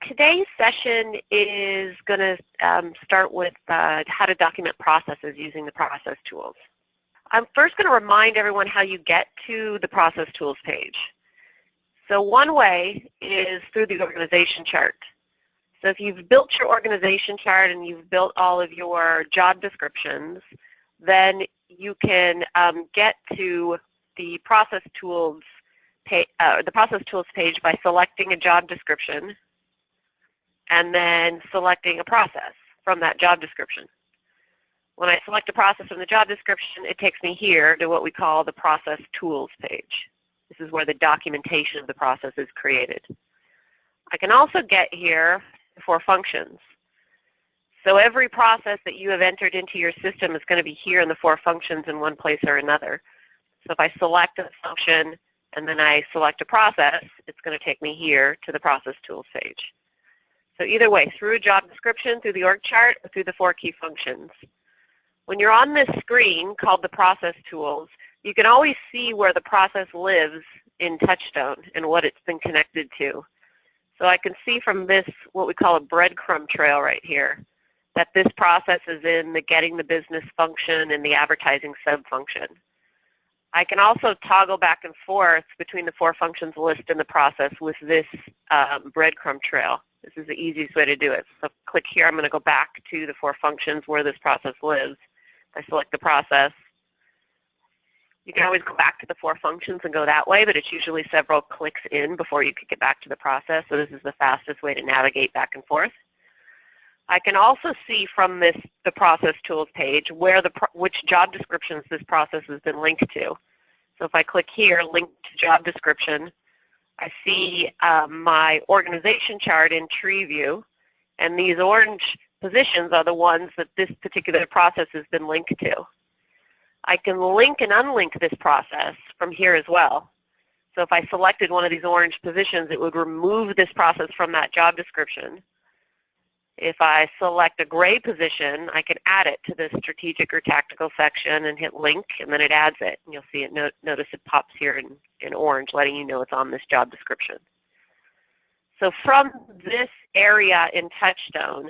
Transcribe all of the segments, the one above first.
today's session is going to start with how to document processes using the process tools. I'm first going to remind everyone how you get to the process tools page. So one way is through the organization chart. So if you've built your organization chart and you've built all of your job descriptions, then you can get to the process tools page by selecting a job description and then selecting a process from that job description. When I select a process from the job description, it takes me here to what we call the process tools page. This is where the documentation of the process is created. I can also get here for functions. So every process that you have entered into your system is going to be here in the 4 functions in one place or another. So if I select a function and then I select a process, it's going to take me here to the process tools page. So either way, through a job description, through the org chart, or through the 4 key functions. When you're on this screen called the process tools, you can always see where the process lives in TouchStone and what it's been connected to. So I can see from this what we call a breadcrumb trail right here, that this process is in the getting the business function and the advertising sub-function. I can also toggle back and forth between the 4 functions list and the process with this breadcrumb trail. This is the easiest way to do it. So click here. I'm going to go back to the 4 functions where this process lives. I select the process. You can always go back to the 4 functions and go that way, but it's usually several clicks in before you could get back to the process. So this is the fastest way to navigate back and forth. I can also see from the process tools page where which job descriptions this process has been linked to. So if I click here, link to job description, I see my organization chart in tree view, and these orange positions are the ones that this particular process has been linked to. I can link and unlink this process from here as well. So if I selected one of these orange positions, it would remove this process from that job description. If I select a gray position, I can add it to the strategic or tactical section and hit link, and then it adds it. And you'll see it, notice it pops here in orange, letting you know it's on this job description. So from this area in TouchStone,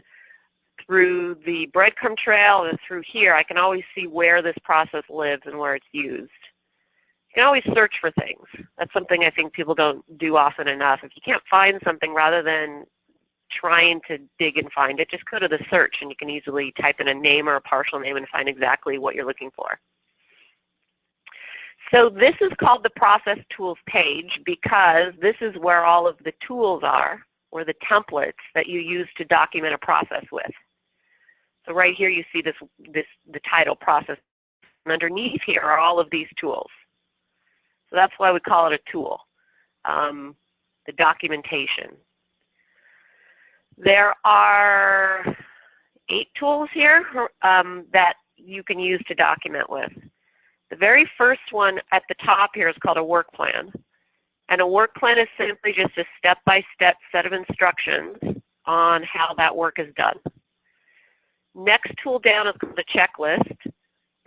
through the breadcrumb trail and through here, I can always see where this process lives and where it's used. You can always search for things. That's something I think people don't do often enough. If you can't find something, rather than trying to dig and find it, just go to the search and you can easily type in a name or a partial name and find exactly what you're looking for. So this is called the process tools page because this is where all of the tools are, or the templates that you use to document a process with. So right here you see the title process, and underneath here are all of these tools. So that's why we call it a tool, the documentation. There are 8 tools here that you can use to document with. The very first one at the top here is called a work plan. And a work plan is simply just a step-by-step set of instructions on how that work is done. Next tool down is called a checklist.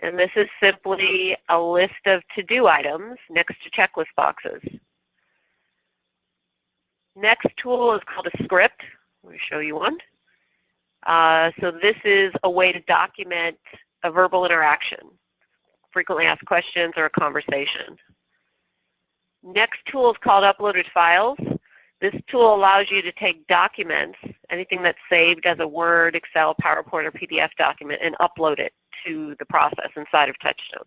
And this is simply a list of to-do items next to checklist boxes. Next tool is called a script. Let me show you one. So this is a way to document a verbal interaction, frequently asked questions, or a conversation. Next tool is called uploaded files. This tool allows you to take documents, anything that's saved as a Word, Excel, PowerPoint, or PDF document, and upload it to the process inside of TouchStone.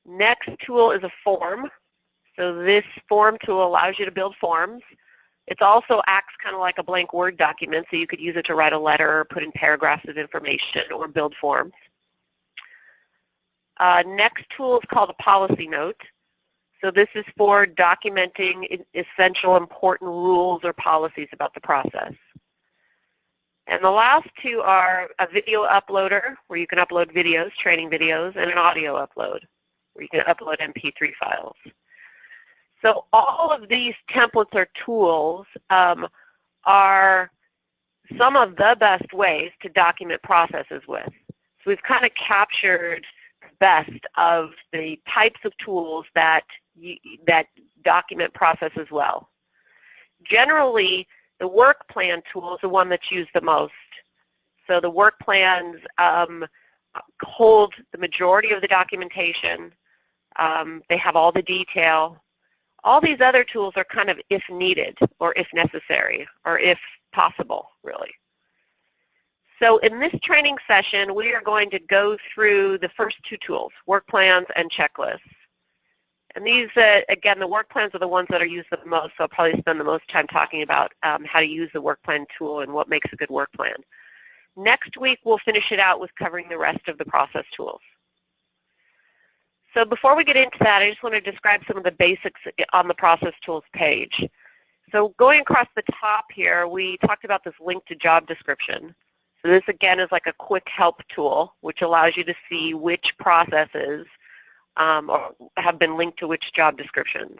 Next tool is a form. So this form tool allows you to build forms. It also acts kind of like a blank Word document, so you could use it to write a letter or put in paragraphs of information or build forms. Next tool is called a policy note. So this is for documenting essential important rules or policies about the process. And the last 2 are a video uploader, where you can upload videos, training videos, and an audio upload, where you can upload MP3 files. So all of these templates or tools are some of the best ways to document processes with. So we've kind of captured the best of the types of tools that document processes well. Generally, the work plan tool is the one that's used the most. So the work plans hold the majority of the documentation. They have all the detail. All these other tools are kind of if needed or if necessary or if possible, really. So in this training session, we are going to go through the first two tools, work plans and checklists. And these, again, the work plans are the ones that are used the most, so I'll probably spend the most time talking about how to use the work plan tool and what makes a good work plan. Next week, we'll finish it out with covering the rest of the process tools. So before we get into that, I just want to describe some of the basics on the process tools page. So going across the top here, we talked about this link to job description. So this, again, is like a quick help tool, which allows you to see which processes have been linked to which job descriptions.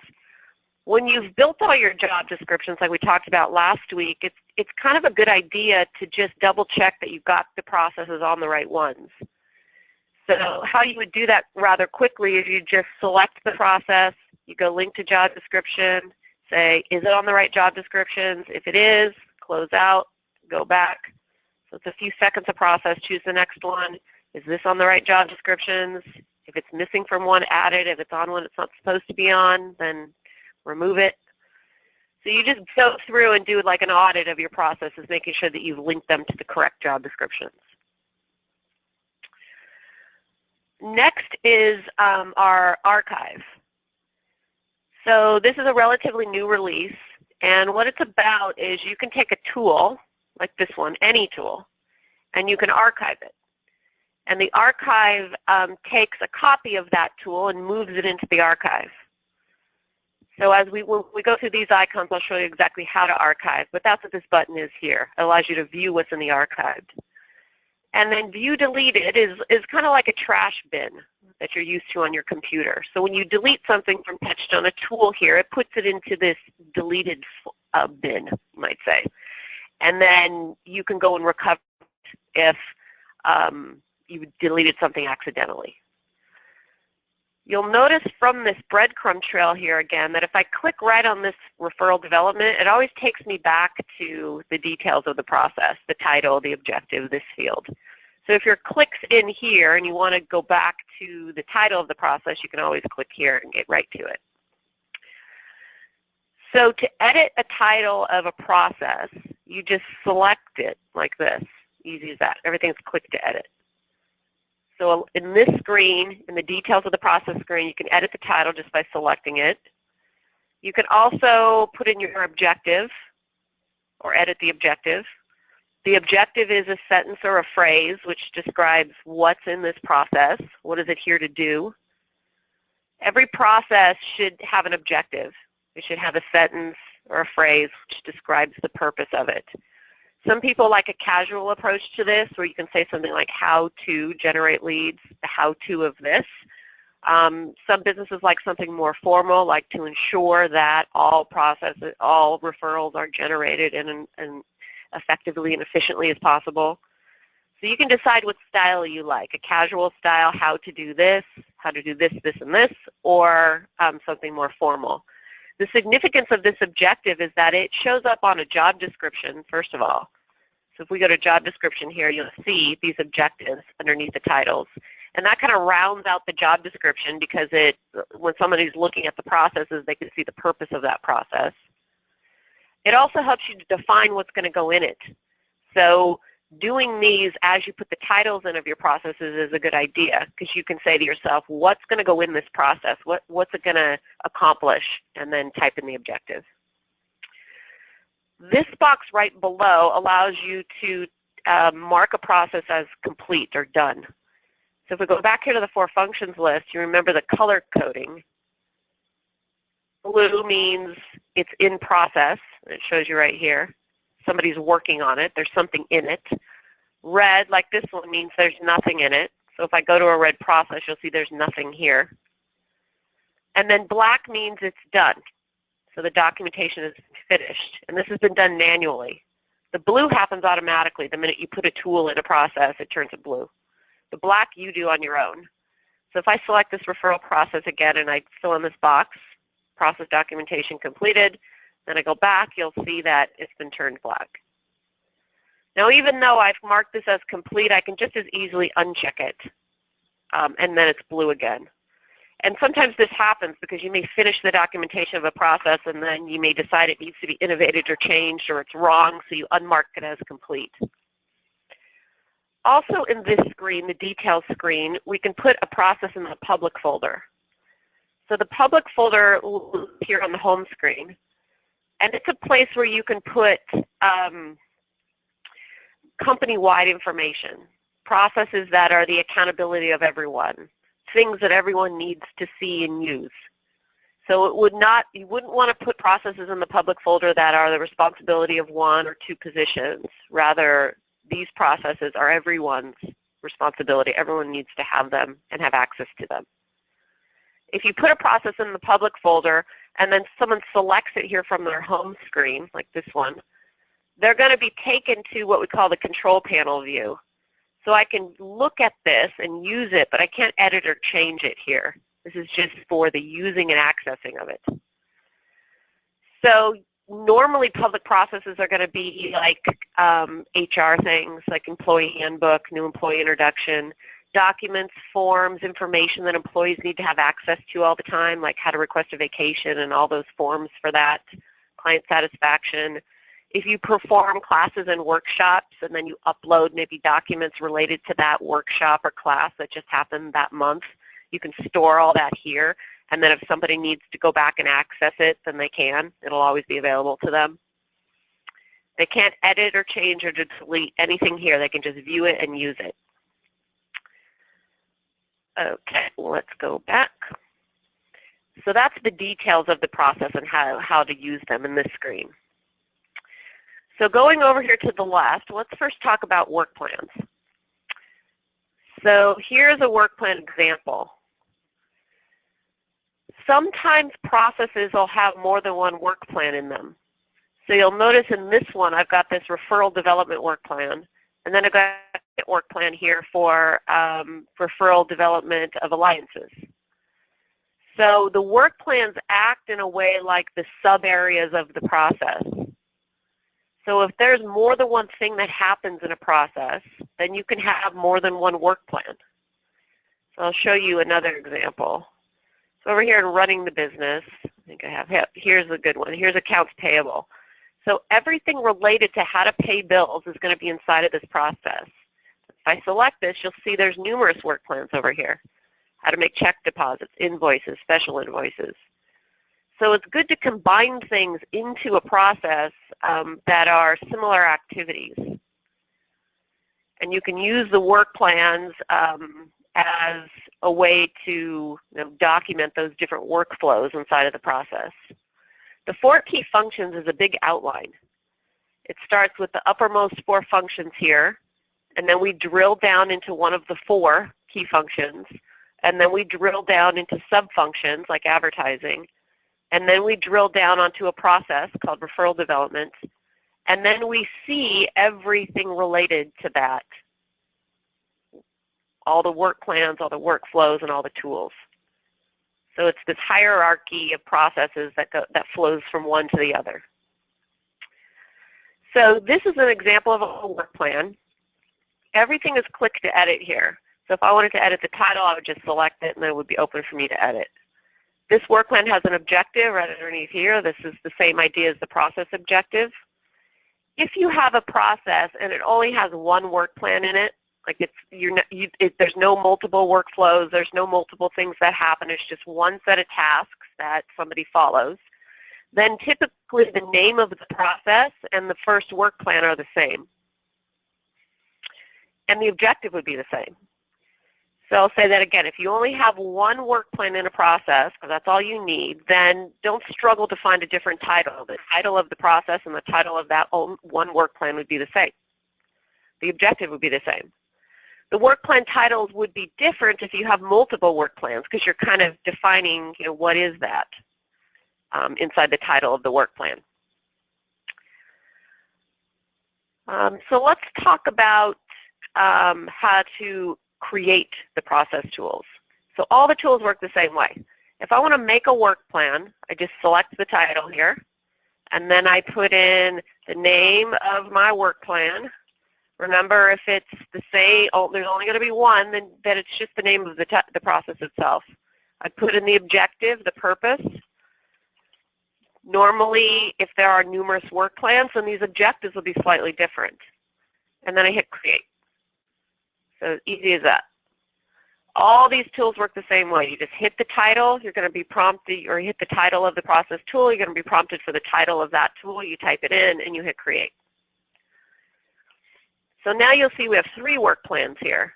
When you've built all your job descriptions, like we talked about last week, it's kind of a good idea to just double check that you've got the processes on the right ones. So how you would do that rather quickly is you just select the process, you go link to job description, say, is it on the right job descriptions? If it is, close out, go back. So it's a few seconds of process, choose the next one. Is this on the right job descriptions? If it's missing from one, add it. If it's on one it's not supposed to be on, then remove it. So you just go through and do like an audit of your processes, making sure that you've linked them to the correct job descriptions. Next is our archive. So this is a relatively new release, and what it's about is you can take a tool, like this one, any tool, and you can archive it. And the archive takes a copy of that tool and moves it into the archive. So when we go through these icons, I'll show you exactly how to archive, but that's what this button is here. It allows you to view what's in the archived. And then view deleted is kind of like a trash bin that you're used to on your computer. So when you delete something from TouchStone, a tool here, it puts it into this deleted bin, you might say. And then you can go and recover if you deleted something accidentally. You'll notice from this breadcrumb trail here again that if I click right on this referral development, it always takes me back to the details of the process, the title, the objective, this field. So if your click's in here and you want to go back to the title of the process, you can always click here and get right to it. So to edit a title of a process, you just select it like this. Easy as that. Everything's click to edit. So in this screen, in the details of the process screen, you can edit the title just by selecting it. You can also put in your objective or edit the objective. The objective is a sentence or a phrase which describes what's in this process. What is it here to do? Every process should have an objective. It should have a sentence or a phrase which describes the purpose of it. Some people like a casual approach to this where you can say something like how to generate leads, the how-to of this. Some businesses like something more formal, like to ensure that all referrals are generated and effectively and efficiently as possible. So you can decide what style you like, a casual style, how to do this, this, and this, or something more formal. The significance of this objective is that it shows up on a job description, first of all. So if we go to job description here, you'll see these objectives underneath the titles. And that kind of rounds out the job description because when somebody's looking at the processes, they can see the purpose of that process. It also helps you to define what's going to go in it. So doing these as you put the titles in of your processes is a good idea because you can say to yourself, what's going to go in this process? What's it going to accomplish? And then type in the objective. This box right below allows you to mark a process as complete or done. So if we go back here to the 4 functions list, you remember the color coding. Blue means it's in process. It shows you right here. Somebody's working on it. There's something in it. Red, like this one, means there's nothing in it. So if I go to a red process, you'll see there's nothing here. And then black means it's done. So the documentation is finished. And this has been done manually. The blue happens automatically. The minute you put a tool in a process, it turns it blue. The black you do on your own. So if I select this referral process again and I fill in this box, process documentation completed, Then I go back, you'll see that it's been turned black. Now, even though I've marked this as complete, I can just as easily uncheck it, and then it's blue again. And sometimes this happens because you may finish the documentation of a process and then you may decide it needs to be innovated or changed or it's wrong, so you unmark it as complete. Also in this screen, the details screen, we can put a process in the public folder. So the public folder will appear on the home screen, and it's a place where you can put company-wide information, processes that are the accountability of everyone, things that everyone needs to see and use. So it would not, you wouldn't want to put processes in the public folder that are the responsibility of one or two positions. Rather, these processes are everyone's responsibility. Everyone needs to have them and have access to them. If you put a process in the public folder and then someone selects it here from their home screen, like this one, they're going to be taken to what we call the control panel view. So I can look at this and use it, but I can't edit or change it here. This is just for the using and accessing of it. So normally public processes are going to be like HR things, like employee handbook, new employee introduction, documents, forms, information that employees need to have access to all the time, like how to request a vacation and all those forms for that, client satisfaction. If you perform classes and workshops and then you upload maybe documents related to that workshop or class that just happened that month, you can store all that here. And then if somebody needs to go back and access it, then they can. It'll always be available to them. They can't edit or change or delete anything here. They can just view it and use it. Okay, let's go back. So that's the details of the process and how to use them in this screen. So going over here to the left, let's first talk about work plans. So here's a work plan example. Sometimes processes will have more than one work plan in them. So you'll notice in this one, I've got this referral development work plan, and then I've got a work plan here for referral development of alliances. So the work plans act in a way like the sub-areas of the process. So if there's more than one thing that happens in a process, then you can have more than one work plan. So I'll show you another example. So over here in running the business, I think I have, here's a good one. Here's accounts payable. So everything related to how to pay bills is going to be inside of this process. If I select this, you'll see there's numerous work plans over here. How to make check deposits, invoices, special invoices. So it's good to combine things into a process that are similar activities. And you can use the work plans as a way to document those different workflows inside of the process. The 4 key functions is a big outline. It starts with the uppermost 4 functions here, and then we drill down into one of the 4 key functions, and then we drill down into sub-functions like advertising, and then we drill down onto a process called referral development, and then we see everything related to that, all the work plans, all the workflows, and all the tools. So it's this hierarchy of processes that flows from one to the other. So this is an example of a work plan. Everything is click to edit here. So if I wanted to edit the title, I would just select it, and then it would be open for me to edit. This work plan has an objective right underneath here. This is the same idea as the process objective. If you have a process and it only has one work plan in it, like there's no multiple workflows, there's no multiple things that happen, it's just one set of tasks that somebody follows, then typically the name of the process and the first work plan are the same. And the objective would be the same. So I'll say that again. If you only have one work plan in a process, because that's all you need, then don't struggle to find a different title. The title of the process and the title of that one work plan would be the same. The objective would be the same. The work plan titles would be different if you have multiple work plans, because you're kind of defining, what is that inside the title of the work plan. So let's talk about how to create the process tools. So all the tools work the same way. If I want to make a work plan, I just select the title here, And then I put in the name of my work plan. Remember, if it's the same, there's only going to be one, then it's just the name of the process itself. I put in the objective, the purpose. Normally, if there are numerous work plans, then these objectives will be slightly different. And then I hit create. So easy as that. All these tools work the same way. You just hit the title, you're going to be prompted, or hit the title of the process tool, you're going to be prompted for the title of that tool, you type it in, and you hit create. So now you'll see we have 3 work plans here.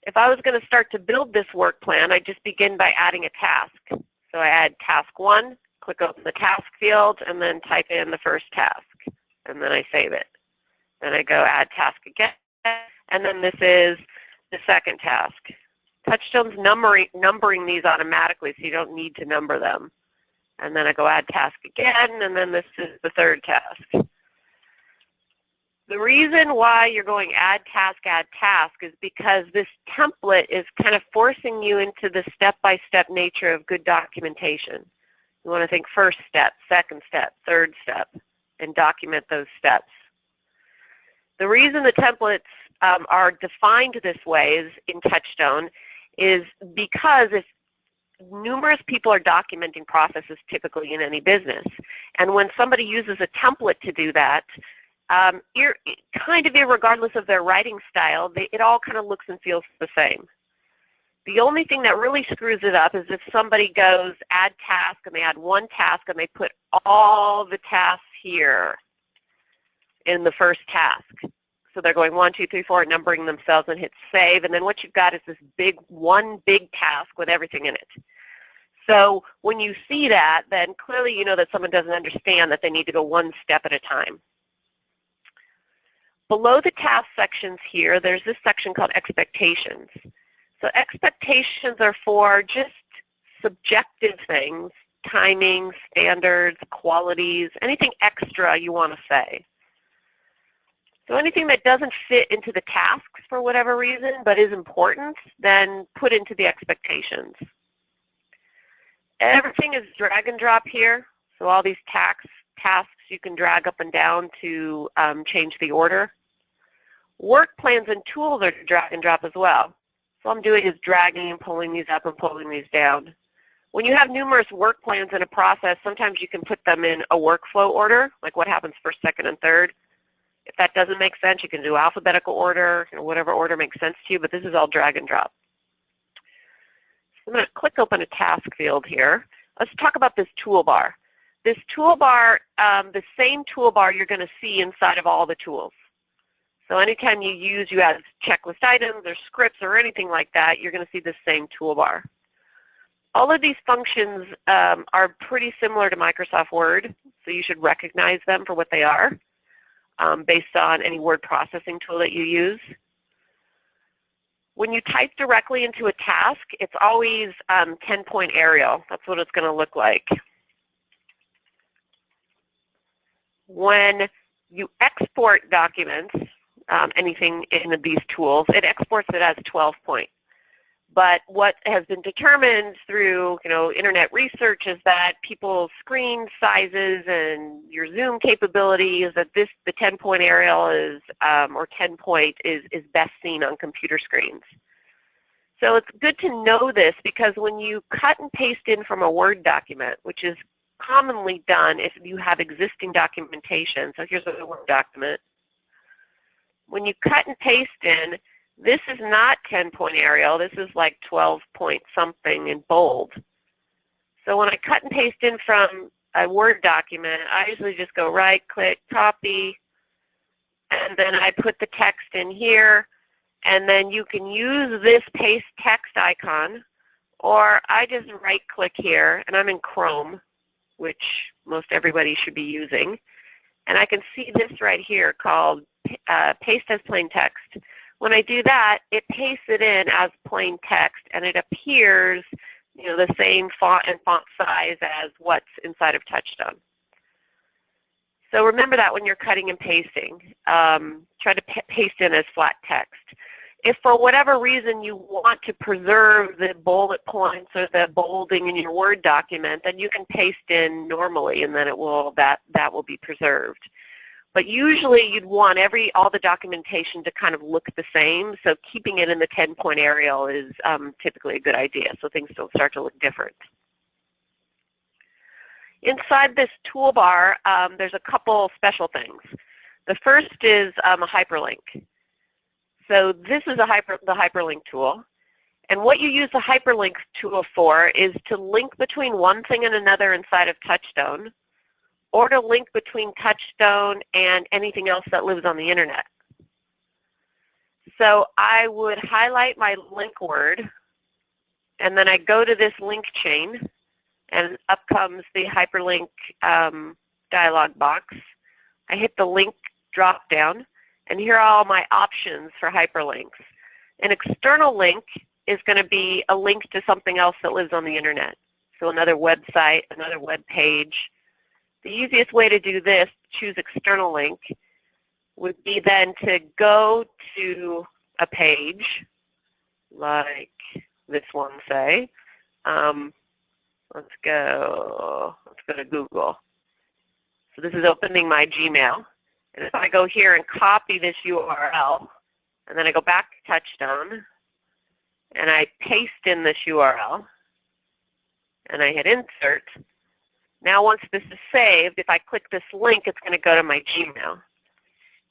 If I was going to start to build this work plan, I just begin by adding a task. So I add task 1, click open the task field, and then type in the first task, and then I save it. Then I go add task again, and then this is the second task. TouchStone's numbering these automatically, so you don't need to number them. And then I go add task again, and then this is the third task. The reason why you're going add task is because this template is kind of forcing you into the step-by-step nature of good documentation. You want to think first step, second step, third step, and document those steps. The reason the templates are defined this way is in TouchStone is because if numerous people are documenting processes typically in any business, and when somebody uses a template to do that, kind of irregardless of their writing style, it all kind of looks and feels the same. The only thing that really screws it up is if somebody goes add task and they add one task and they put all the tasks here in the first task. So they're going 1, 2, 3, 4, numbering themselves, and hit save, and then what you've got is this one big task with everything in it. So when you see that, then clearly you know that someone doesn't understand that they need to go one step at a time. Below the task sections here, there's this section called expectations. So expectations are for just subjective things, timing, standards, qualities, anything extra you want to say. So anything that doesn't fit into the tasks for whatever reason but is important, then put into the expectations. Everything is drag and drop here. So all these tasks you can drag up and down to change the order. Work plans and tools are drag and drop as well. So all I'm doing is dragging and pulling these up and pulling these down. When you have numerous work plans in a process, sometimes you can put them in a workflow order, like what happens first, second, and third. If that doesn't make sense, you can do alphabetical order, whatever order makes sense to you, but this is all drag and drop. So I'm going to click open a task field here. Let's talk about this toolbar. This toolbar, the same toolbar you're going to see inside of all the tools. So anytime you add checklist items or scripts or anything like that, you're going to see the same toolbar. All of these functions are pretty similar to Microsoft Word, so you should recognize them for what they are. Based on any word processing tool that you use. When you type directly into a task, it's always 10-point Arial. That's what it's going to look like. When you export documents, anything in these tools, it exports it as 12-point. But what has been determined through internet research is that people's screen sizes and your zoom capability is that the 10-point Arial is, or 10-point is best seen on computer screens. So it's good to know this because when you cut and paste in from a Word document, which is commonly done if you have existing documentation, so here's a Word document. When you cut and paste in, this is not 10-point Arial. This is like 12-point something in bold. So when I cut and paste in from a Word document, I usually just go right-click, copy, and then I put the text in here. And then you can use this paste text icon, or I just right-click here, and I'm in Chrome, which most everybody should be using. And I can see this right here called Paste as Plain Text. When I do that, it pastes it in as plain text, and it appears, the same font and font size as what's inside of TouchStone. So remember that when you're cutting and pasting. Try to paste in as flat text. If for whatever reason you want to preserve the bullet points or the bolding in your Word document, then you can paste in normally, and then that will be preserved. But usually you'd want all the documentation to kind of look the same, so keeping it in the 10-point Arial is typically a good idea, so things don't start to look different. Inside this toolbar, there's a couple special things. The first is a hyperlink. So this is the hyperlink tool. And what you use the hyperlink tool for is to link between one thing and another inside of TouchStone, or to link between TouchStone and anything else that lives on the internet. So I would highlight my link word, and then I go to this link chain, and up comes the hyperlink dialog box. I hit the link drop down, and here are all my options for hyperlinks. An external link is going to be a link to something else that lives on the internet. So another website, another web page. The easiest way to do this, choose external link, would be then to go to a page like this one, say. Let's go to Google. So this is opening my Gmail. And if I go here and copy this URL, and then I go back to TouchStone, and I paste in this URL, and I hit insert, now once this is saved, if I click this link, it's going to go to my Gmail.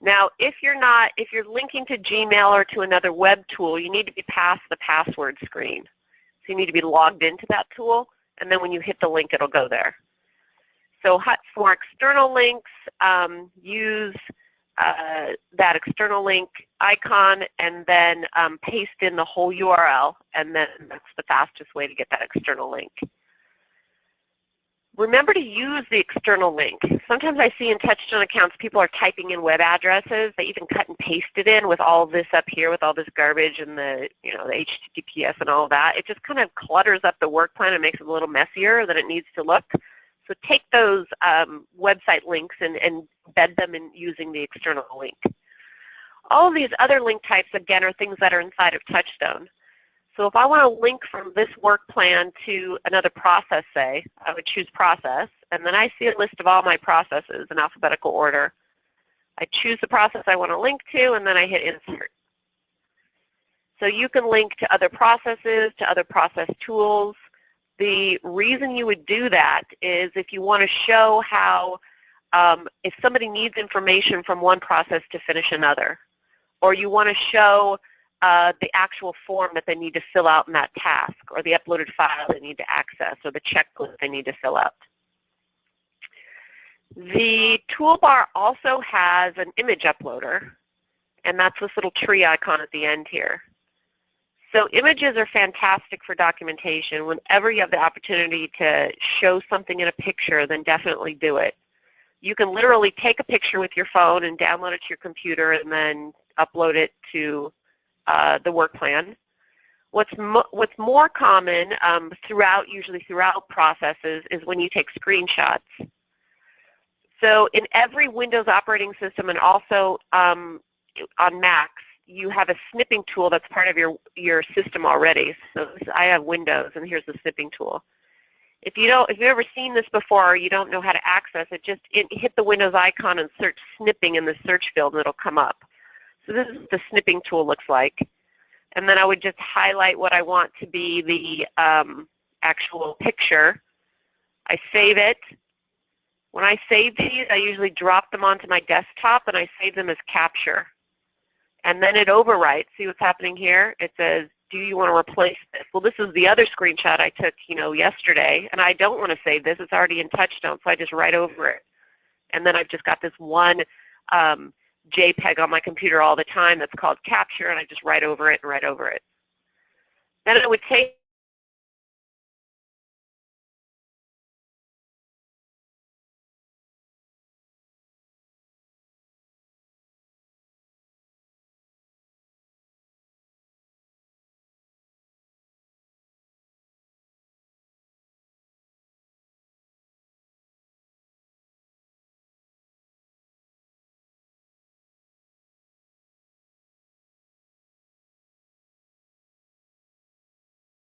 Now, if you're linking to Gmail or to another web tool, you need to be past the password screen. So you need to be logged into that tool, and then when you hit the link, it'll go there. So for external links, use that external link icon and then paste in the whole URL, and then that's the fastest way to get that external link. Remember to use the external link. Sometimes I see in TouchStone accounts people are typing in web addresses. They even cut and paste it in with all this up here, with all this garbage and the the HTTPS and all that. It just kind of clutters up the work plan and makes it a little messier than it needs to look. So take those website links and embed them in using the external link. All of these other link types, again, are things that are inside of TouchStone. So if I want to link from this work plan to another process, say, I would choose process, and then I see a list of all my processes in alphabetical order. I choose the process I want to link to, and then I hit insert. So you can link to other processes, to other process tools. The reason you would do that is if you want to show how, if somebody needs information from one process to finish another, or you want to show the actual form that they need to fill out in that task, or the uploaded file they need to access, or the checklist they need to fill out. The toolbar also has an image uploader, and that's this little tree icon at the end here. So images are fantastic for documentation. Whenever you have the opportunity to show something in a picture, then definitely do it. You can literally take a picture with your phone and download it to your computer and then upload it to the work plan. What's more common usually throughout processes is when you take screenshots. So in every Windows operating system, and also on Macs, you have a snipping tool that's part of your system already. So I have Windows, and here's the snipping tool. If you've ever seen this before, or you don't know how to access it, just hit the Windows icon and search snipping in the search field, and it'll come up. So this is what the snipping tool looks like. And then I would just highlight what I want to be the actual picture. I save it. When I save these, I usually drop them onto my desktop, and I save them as capture. And then it overwrites. See what's happening here? It says, do you want to replace this? Well, this is the other screenshot I took, yesterday, and I don't want to save this. It's already in TouchStone, so I just write over it. And then I've just got this one JPEG on my computer all the time that's called capture, and I just write over it and write over it. Then I would take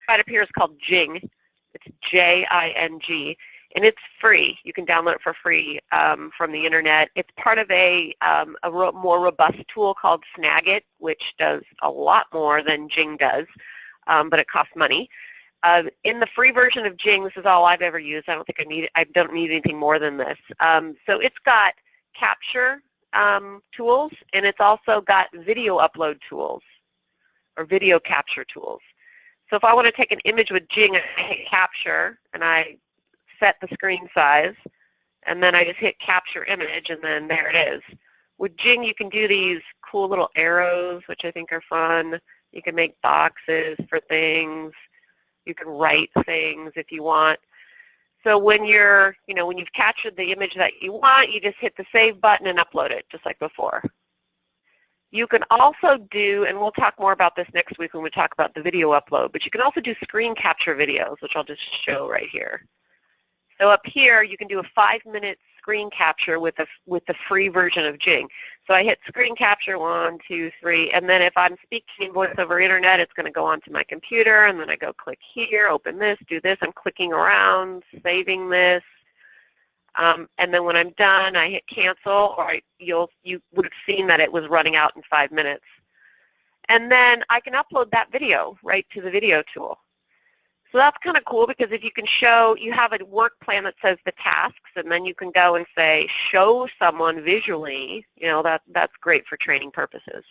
right up here is called Jing. It's Jing, and it's free. You can download it for free from the internet. It's part of a more robust tool called Snagit, which does a lot more than Jing does, but it costs money. In the free version of Jing, this is all I've ever used. I don't need anything more than this. So it's got capture tools, and it's also got video upload tools or video capture tools. So if I want to take an image with Jing, I hit capture, and I set the screen size, and then I just hit capture image, and then there it is. With Jing, you can do these cool little arrows, which I think are fun. You can make boxes for things. You can write things if you want. So when when you've captured the image that you want, you just hit the save button and upload it, just like before. You can also do, and we'll talk more about this next week when we talk about the video upload, but you can also do screen capture videos, which I'll just show right here. So up here, you can do a 5-minute screen capture with the free version of Jing. So I hit screen capture 1, 2, 3, and then if I'm speaking in voice over internet, it's going to go onto my computer, and then I go click here, open this, do this. I'm clicking around, saving this, and then when I'm done, I hit cancel, or you would have seen that it was running out in 5 minutes. And then I can upload that video right to the video tool. So that's kind of cool, because if you can show, you have a work plan that says the tasks, and then you can go and say, show someone visually, that's great for training purposes.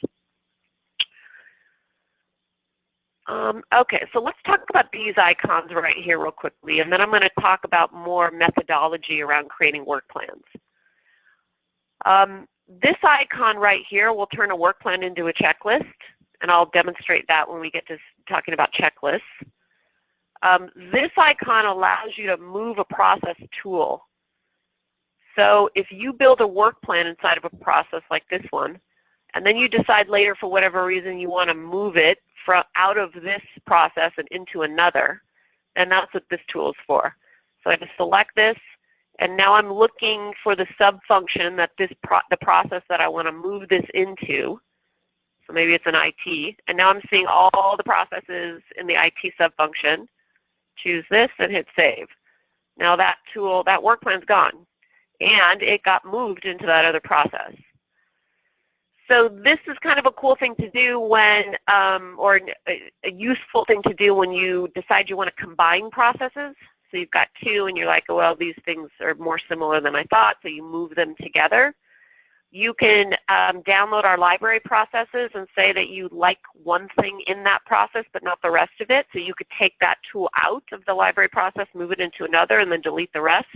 Okay, so let's talk about these icons right here real quickly, and then I'm going to talk about more methodology around creating work plans. This icon right here will turn a work plan into a checklist, and I'll demonstrate that when we get to talking about checklists. This icon allows you to move a process tool. So if you build a work plan inside of a process like this one, and then you decide later for whatever reason you want to move it out of this process and into another, then that's what this tool is for. So I just select this, and now I'm looking for the sub-function that the process that I want to move this into. So maybe it's an IT, and now I'm seeing all the processes in the IT sub-function. Choose this and hit save. Now that work plan's gone, and it got moved into that other process. So this is kind of a cool thing to do when, or a useful thing to do when you decide you want to combine processes. So you've got two, and you're like, well, these things are more similar than I thought, so you move them together. You can download our library processes and say that you like one thing in that process but not the rest of it. So you could take that tool out of the library process, move it into another, and then delete the rest.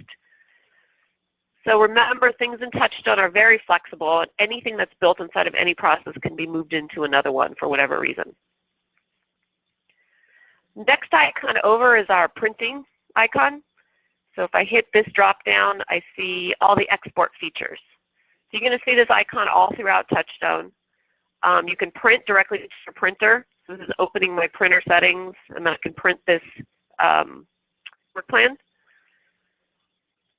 So remember, things in TouchStone are very flexible, and anything that's built inside of any process can be moved into another one for whatever reason. Next icon over is our printing icon. So if I hit this drop down, I see all the export features. So you're going to see this icon all throughout TouchStone. You can print directly to your printer. So this is opening my printer settings, and then I can print this work plan.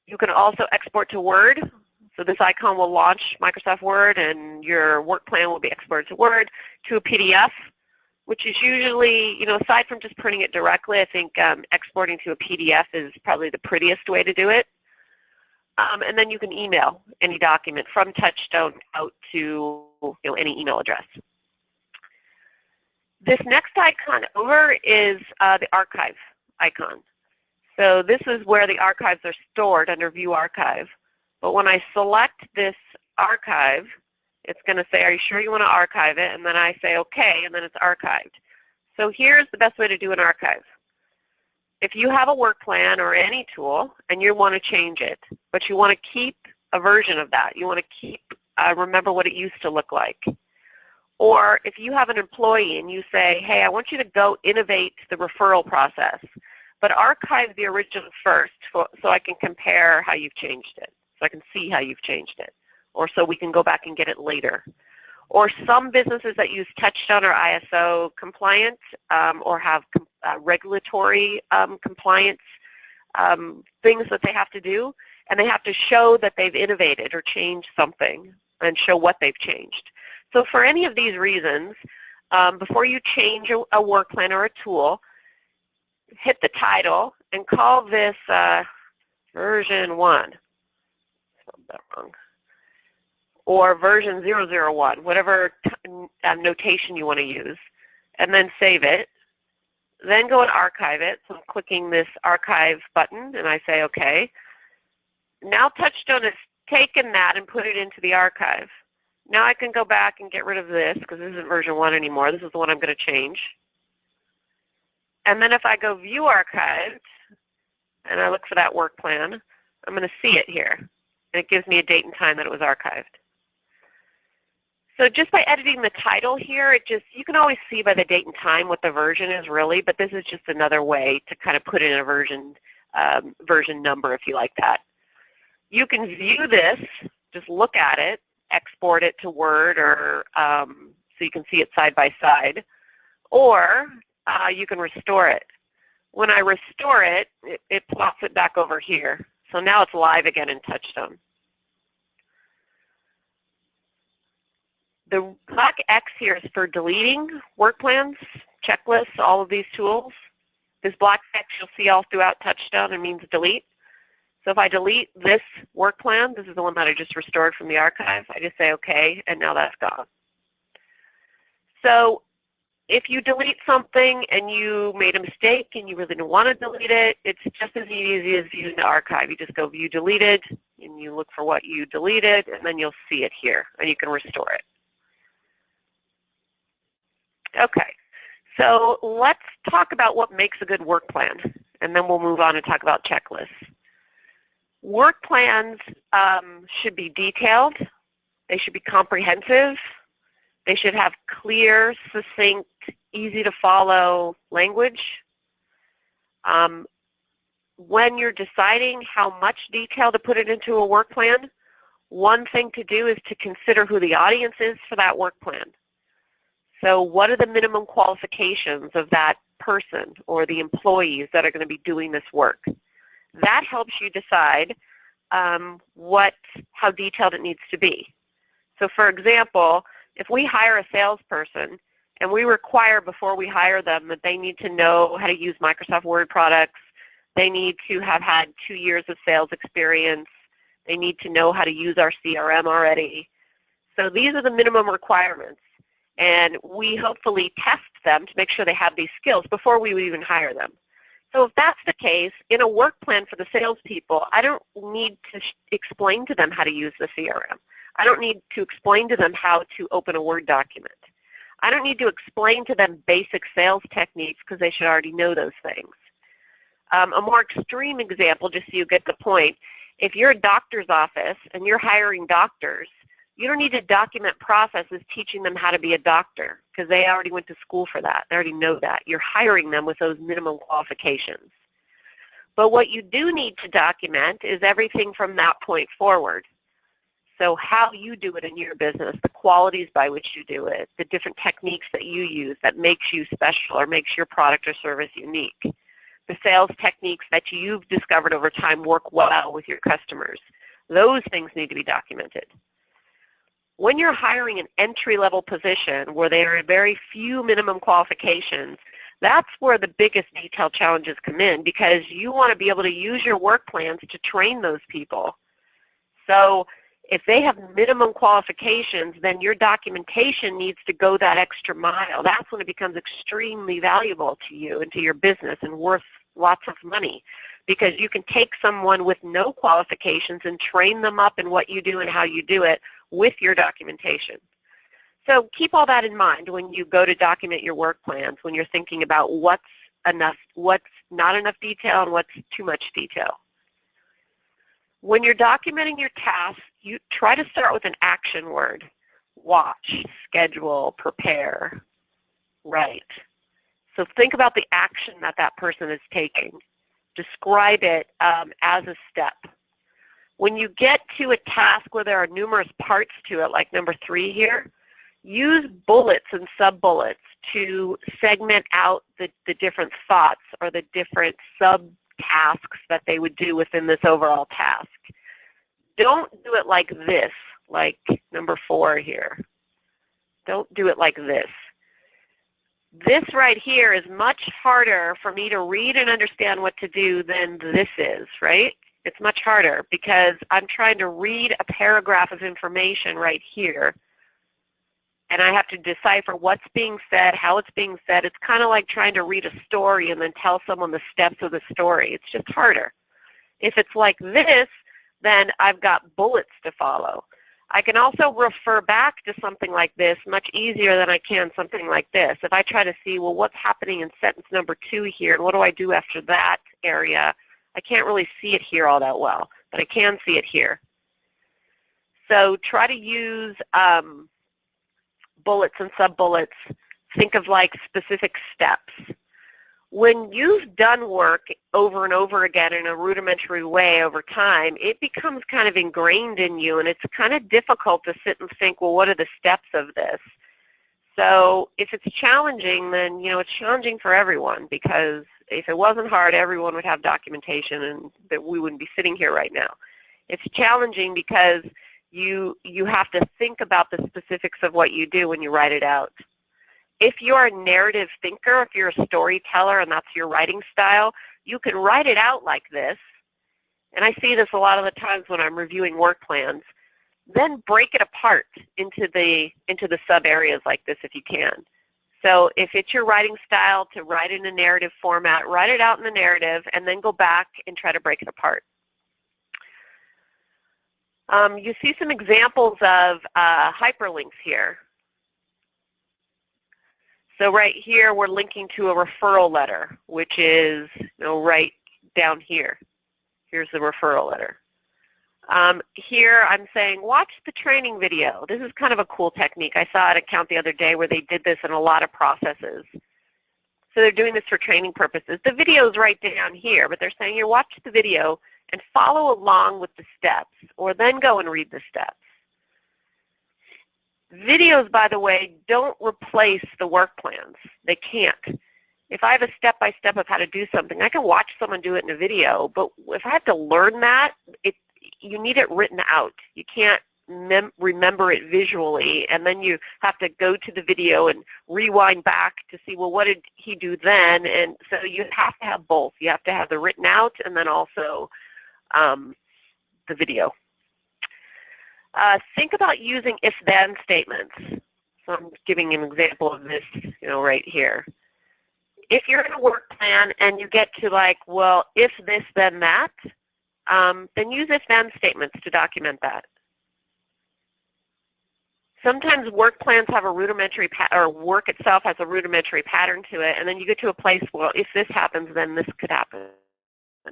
You can also export to Word. So this icon will launch Microsoft Word, and your work plan will be exported to Word, to a PDF, which is usually, aside from just printing it directly, I think exporting to a PDF is probably the prettiest way to do it. And then you can email any document from TouchStone out to any email address. This next icon over is the archive icon. So this is where the archives are stored under View Archive. But when I select this archive, it's going to say, are you sure you want to archive it? And then I say, okay, and then it's archived. So here's the best way to do an archive. If you have a work plan or any tool and you want to change it, but you want to keep a version of that, you want to keep, remember what it used to look like. Or if you have an employee and you say, hey, I want you to go innovate the referral process, but archive the original first so I can compare how you've changed it, so I can see how you've changed it, or so we can go back and get it later. Or some businesses that use TouchStone are ISO compliant or have regulatory compliance things that they have to do, and they have to show that they've innovated or changed something and show what they've changed. So for any of these reasons, before you change a work plan or a tool, hit the title and call this version 1. Spelled that wrong. Or version 001, whatever notation you want to use, and then save it. Then go and archive it. So I'm clicking this archive button, and I say OK. Now TouchStone has taken that and put it into the archive. Now I can go back and get rid of this because this isn't version 1 anymore. This is the one I'm going to change. And then if I go View Archived, and I look for that work plan, I'm going to see it here. And it gives me a date and time that it was archived. So just by editing the title here, you can always see by the date and time what the version is really, but this is just another way to kind of put in a version number if you like that. You can view this, just look at it, export it to Word, or so you can see it side by side, or you can restore it. When I restore it, it plops it back over here. So now it's live again in TouchStone. The black X here is for deleting work plans, checklists, all of these tools. This black X you'll see all throughout TouchStone and means delete. So if I delete this work plan, this is the one that I just restored from the archive, I just say OK, and now that's gone. So if you delete something and you made a mistake and you really don't want to delete it, it's just as easy as viewing the archive. You just go View Deleted, and you look for what you deleted, and then you'll see it here, and you can restore it. Okay, so let's talk about what makes a good work plan, and then we'll move on and talk about checklists. Work plans should be detailed. They should be comprehensive. They should have clear, succinct, easy to follow language. When you're deciding how much detail to put it into a work plan, one thing to do is to consider who the audience is for that work plan. So what are the minimum qualifications of that person or the employees that are going to be doing this work? That helps you decide how detailed it needs to be. So for example, if we hire a salesperson and we require before we hire them that they need to know how to use Microsoft Word products, they need to have had 2 years of sales experience, they need to know how to use our CRM already. So these are the minimum requirements. And we hopefully test them to make sure they have these skills before we would even hire them. So if that's the case, in a work plan for the salespeople, I don't need to explain to them how to use the CRM. I don't need to explain to them how to open a Word document. I don't need to explain to them basic sales techniques because they should already know those things. A more extreme example, just so you get the point, if you're a doctor's office and you're hiring doctors, you don't need to document processes teaching them how to be a doctor because they already went to school for that. They already know that. You're hiring them with those minimum qualifications. But what you do need to document is everything from that point forward. So how you do it in your business, the qualities by which you do it, the different techniques that you use that makes you special or makes your product or service unique, the sales techniques that you've discovered over time work well with your customers. Those things need to be documented. When you're hiring an entry-level position where there are very few minimum qualifications, that's where the biggest detail challenges come in because you want to be able to use your work plans to train those people. So if they have minimum qualifications, then your documentation needs to go that extra mile. That's when it becomes extremely valuable to you and to your business and worth lots of money because you can take someone with no qualifications and train them up in what you do and how you do it with your documentation. So keep all that in mind when you go to document your work plans, when you're thinking about what's enough, what's not enough detail, and what's too much detail. When you're documenting your tasks, you try to start with an action word. Watch, schedule, prepare, write. So think about the action that that person is taking. Describe it as a step. When you get to a task where there are numerous parts to it, like number 3 here, use bullets and sub-bullets to segment out the different thoughts or the different sub-tasks that they would do within this overall task. Don't do it like this, like number 4 here. Don't do it like this. This right here is much harder for me to read and understand what to do than this is, right? It's much harder because I'm trying to read a paragraph of information right here, and I have to decipher what's being said, how it's being said. It's kind of like trying to read a story and then tell someone the steps of the story. It's just harder. If it's like this, then I've got bullets to follow. I can also refer back to something like this much easier than I can something like this. If I try to see, well, what's happening in sentence number 2 here, and what do I do after that area, I can't really see it here all that well, but I can see it here. So try to use bullets and sub-bullets. Think of like specific steps. When you've done work over and over again in a rudimentary way over time, it becomes kind of ingrained in you, and it's kind of difficult to sit and think, well, what are the steps of this? So if it's challenging, then, you know, it's challenging for everyone, because if it wasn't hard, everyone would have documentation and that we wouldn't be sitting here right now. It's challenging because you have to think about the specifics of what you do when you write it out. If you're a narrative thinker, if you're a storyteller and that's your writing style, you can write it out like this. And I see this a lot of the times when I'm reviewing work plans. Then break it apart into the sub areas like this if you can. So if it's your writing style to write in a narrative format, write it out in the narrative and then go back and try to break it apart. You see some examples of hyperlinks here. So right here, we're linking to a referral letter, which is, you know, right down here. Here's the referral letter. Here, I'm saying, watch the training video. This is kind of a cool technique. I saw an account the other day where they did this in a lot of processes. So they're doing this for training purposes. The video is right down here, but they're saying, here, watch the video and follow along with the steps, or then go and read the steps. Videos, by the way, don't replace the work plans. They can't. If I have a step-by-step of how to do something, I can watch someone do it in a video, but if I have to learn that, you need it written out. You can't remember it visually, and then you have to go to the video and rewind back to see, well, what did he do then? And so you have to have both. You have to have the written out and then also the video. Think about using if-then statements. So I'm giving an example of this, you know, right here. If you're in a work plan and you get to like, well, if this, then that, then use if-then statements to document that. Sometimes work plans have a rudimentary, or work itself has a rudimentary pattern to it, and then you get to a place, well, if this happens, then this could happen.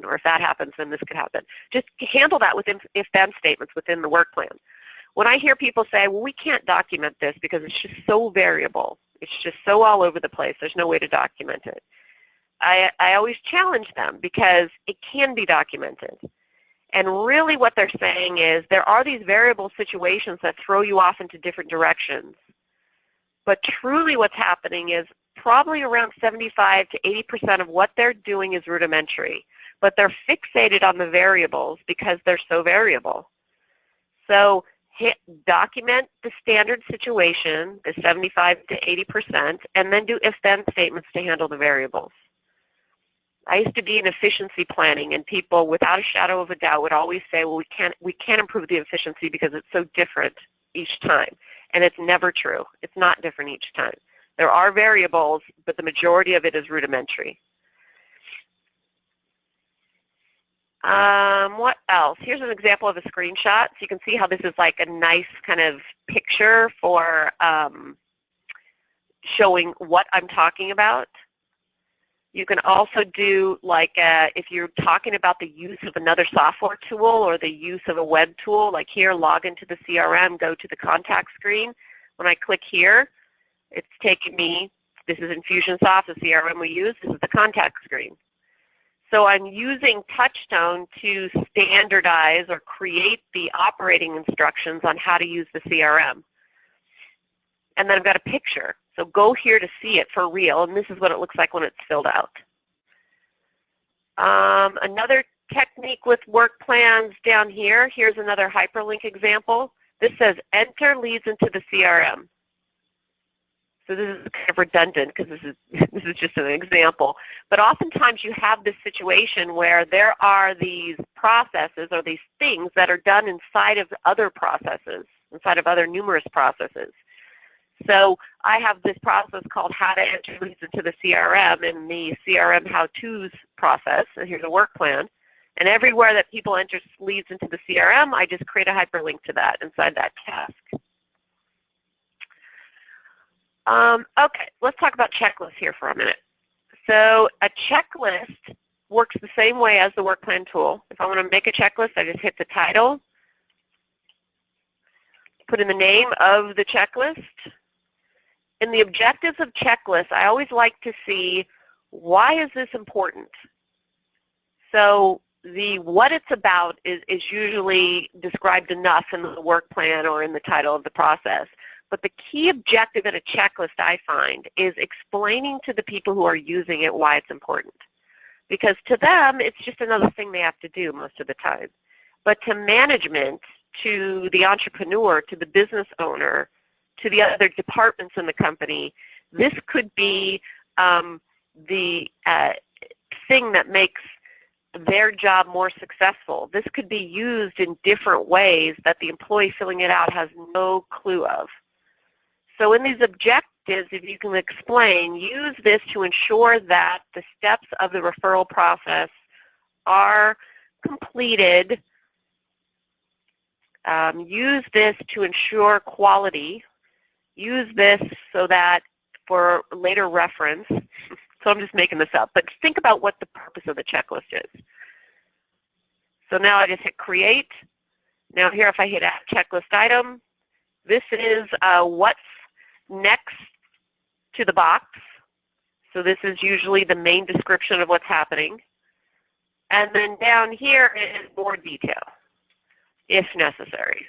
Or if that happens, then this could happen. Just handle that with if-then statements within the work plan. When I hear people say, well, we can't document this because it's just so variable, it's just so all over the place, there's no way to document it, I always challenge them because it can be documented. And really what they're saying is there are these variable situations that throw you off into different directions. But truly what's happening is probably around 75 to 80% of what they're doing is rudimentary. But they're fixated on the variables because they're so variable. So document the standard situation, the 75 to 80%, and then do if-then statements to handle the variables. I used to be in efficiency planning, and people, without a shadow of a doubt, would always say, well, we can't improve the efficiency because it's so different each time. And it's never true. It's not different each time. There are variables, but the majority of it is rudimentary. What else? Here's an example of a screenshot. So you can see how this is like a nice kind of picture for showing what I'm talking about. You can also do like if you're talking about the use of another software tool or the use of a web tool, like here, log into the CRM, go to the contact screen. When I click here, it's taking me, this is Infusionsoft, the CRM we use, this is the contact screen. So I'm using TouchStone to standardize or create the operating instructions on how to use the CRM. And then I've got a picture. So go here to see it for real, and this is what it looks like when it's filled out. Another technique with work plans down here, here's another hyperlink example. This says enter leads into the CRM. So this is kind of redundant because this is just an example. But oftentimes you have this situation where there are these processes or these things that are done inside of other processes, inside of other numerous processes. So I have this process called how to enter leads into the CRM in the CRM how-tos process, and here's a work plan. And everywhere that people enter leads into the CRM, I just create a hyperlink to that inside that task. Okay, let's talk about checklists here for a minute. So a checklist works the same way as the work plan tool. If I want to make a checklist, I just hit the title, put in the name of the checklist. In the objectives of checklists, I always like to see, why is this important? So the what it's about is usually described enough in the work plan or in the title of the process. But the key objective in a checklist, I find, is explaining to the people who are using it why it's important. Because to them, it's just another thing they have to do most of the time. But to management, to the entrepreneur, to the business owner, to the other departments in the company, this could be the thing that makes their job more successful. This could be used in different ways that the employee filling it out has no clue of. So in these objectives, if you can explain, use this to ensure that the steps of the referral process are completed. Use this to ensure quality. Use this so that for later reference, so I'm just making this up, but think about what the purpose of the checklist is. So now I just hit create. Now here if I hit add checklist item, this is what's next to the box. So this is usually the main description of what's happening. And then down here is more detail, if necessary.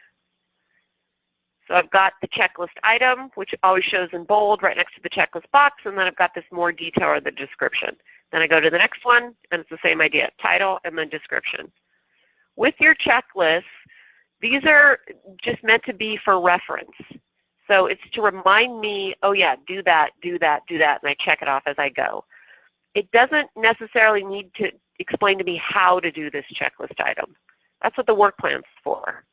So I've got the checklist item, which always shows in bold right next to the checklist box, and then I've got this more detail or the description. Then I go to the next one, and it's the same idea, title and then description. With your checklists, these are just meant to be for reference. So it's to remind me, oh yeah, do that, do that, do that, and I check it off as I go. It doesn't necessarily need to explain to me how to do this checklist item. That's what the work plan's for.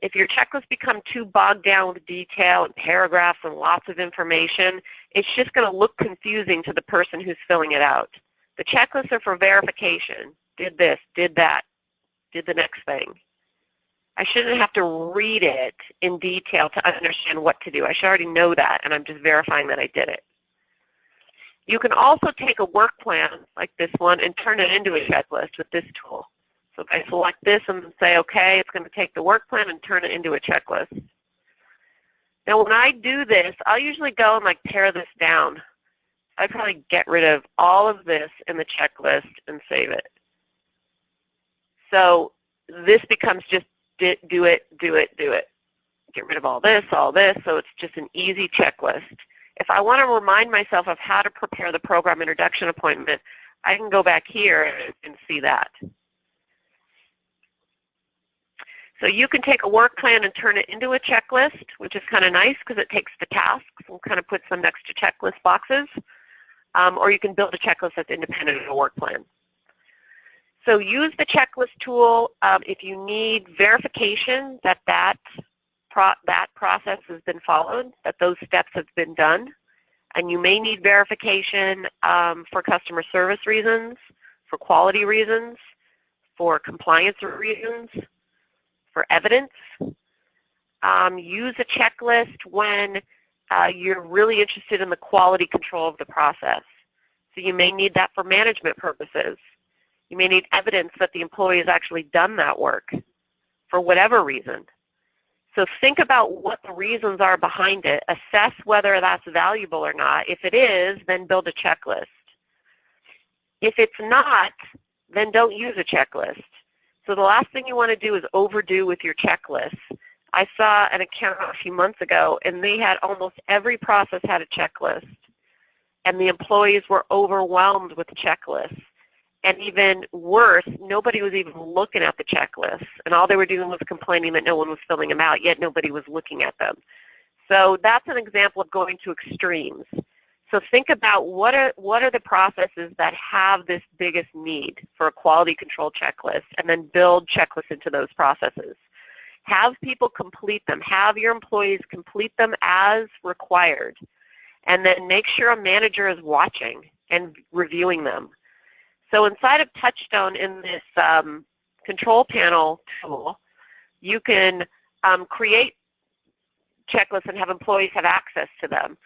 If your checklists become too bogged down with detail and paragraphs and lots of information, it's just going to look confusing to the person who's filling it out. The checklists are for verification. Did this, did that, did the next thing. I shouldn't have to read it in detail to understand what to do. I should already know that, and I'm just verifying that I did it. You can also take a work plan like this one and turn it into a checklist with this tool. So if I select this and say, okay, it's going to take the work plan and turn it into a checklist. Now when I do this, I'll usually go and like pare this down. I'd probably get rid of all of this in the checklist and save it. So this becomes just do it, do it, do it. Get rid of all this, so it's just an easy checklist. If I want to remind myself of how to prepare the program introduction appointment, I can go back here and see that. So you can take a work plan and turn it into a checklist, which is kind of nice because it takes the tasks and kind of puts them next to checklist boxes. Or you can build a checklist that's independent of a work plan. So use the checklist tool if you need verification that that process has been followed, that those steps have been done. And you may need verification for customer service reasons, for quality reasons, for compliance reasons, for evidence. Use a checklist when you're really interested in the quality control of the process. So you may need that for management purposes. You may need evidence that the employee has actually done that work for whatever reason. So think about what the reasons are behind it. Assess whether that's valuable or not. If it is, then build a checklist. If it's not, then don't use a checklist. So the last thing you want to do is overdo with your checklist. I saw an account a few months ago, and they had almost every process had a checklist. And the employees were overwhelmed with the checklist. And even worse, nobody was even looking at the checklists. And all they were doing was complaining that no one was filling them out, yet nobody was looking at them. So that's an example of going to extremes. So think about what are the processes that have this biggest need for a quality control checklist, and then build checklists into those processes. Have people complete them. Have your employees complete them as required. And then make sure a manager is watching and reviewing them. So inside of TouchStone in this control panel tool, you can create checklists and have employees have access to them.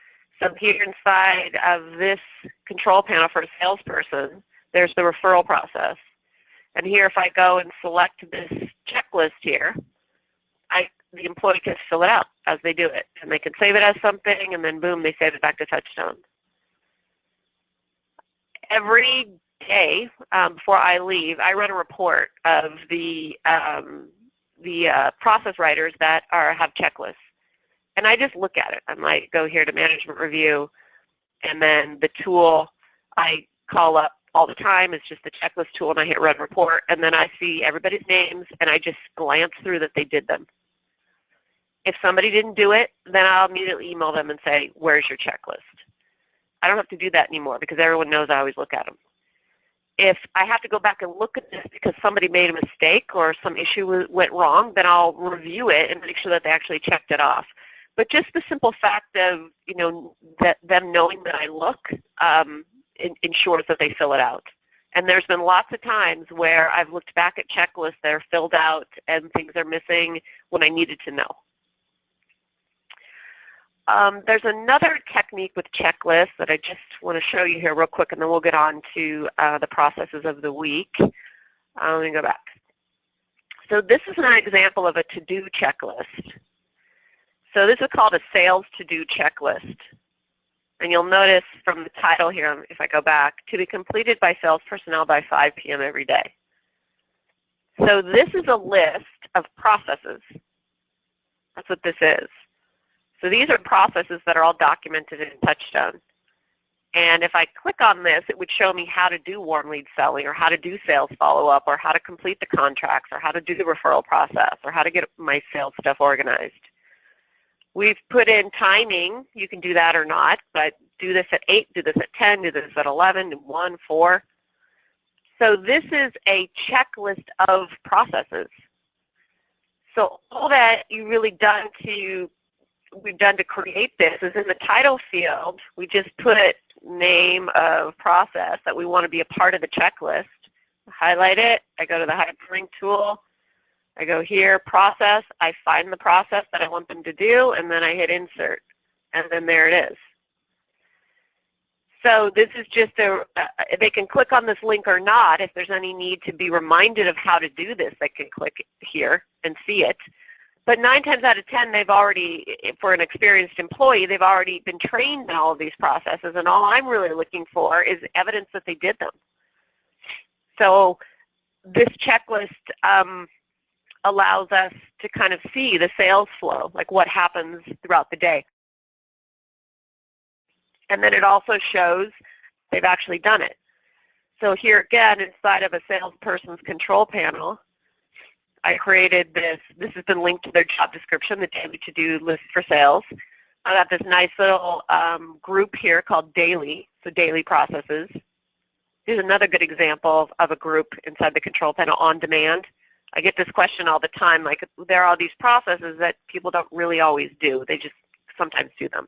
So here inside of this control panel for a salesperson, there's the referral process. And here if I go and select this checklist here, the employee can fill it out as they do it. And they can save it as something, and then boom, they save it back to TouchStone. Every day before I leave, I run a report of the process writers that have checklists. And I just look at it. I might go here to management review, and then the tool I call up all the time is just the checklist tool, and I hit run report, and then I see everybody's names, and I just glance through that they did them. If somebody didn't do it, then I'll immediately email them and say, where's your checklist? I don't have to do that anymore because everyone knows I always look at them. If I have to go back and look at this because somebody made a mistake or some issue went wrong, then I'll review it and make sure that they actually checked it off. But just the simple fact of, that them knowing that I look ensures that they fill it out. And there's been lots of times where I've looked back at checklists that are filled out and things are missing when I needed to know. There's another technique with checklists that I just want to show you here real quick, and then we'll get on to the processes of the week. Let me go back. So this is an example of a to-do checklist. So this is called a sales to-do checklist. And you'll notice from the title here, if I go back, to be completed by sales personnel by 5 p.m. every day. So this is a list of processes. That's what this is. So these are processes that are all documented in TouchStone. And if I click on this, it would show me how to do warm lead selling, or how to do sales follow-up, or how to complete the contracts, or how to do the referral process, or how to get my sales stuff organized. We've put in timing. You can do that or not, but do this at 8, do this at 10, do this at 11, 1, 4. So this is a checklist of processes. So all that we've done to create this is in the title field, we just put name of process that we want to be a part of the checklist. Highlight it. I go to the Hyperlink tool. I go here, process. I find the process that I want them to do, and then I hit insert. And then there it is. So this is just they can click on this link or not. If there's any need to be reminded of how to do this, they can click here and see it. But 9 times out of 10, they've already, for an experienced employee, they've already been trained in all of these processes, and all I'm really looking for is evidence that they did them. So this checklist allows us to kind of see the sales flow, like what happens throughout the day. And then it also shows they've actually done it. So here again, inside of a salesperson's control panel, I created this. This has been linked to their job description, the daily to-do list for sales. I got this nice little group here called daily, so daily processes. Here's another good example of a group inside the control panel, on demand. I get this question all the time, like there are all these processes that people don't really always do. They just sometimes do them.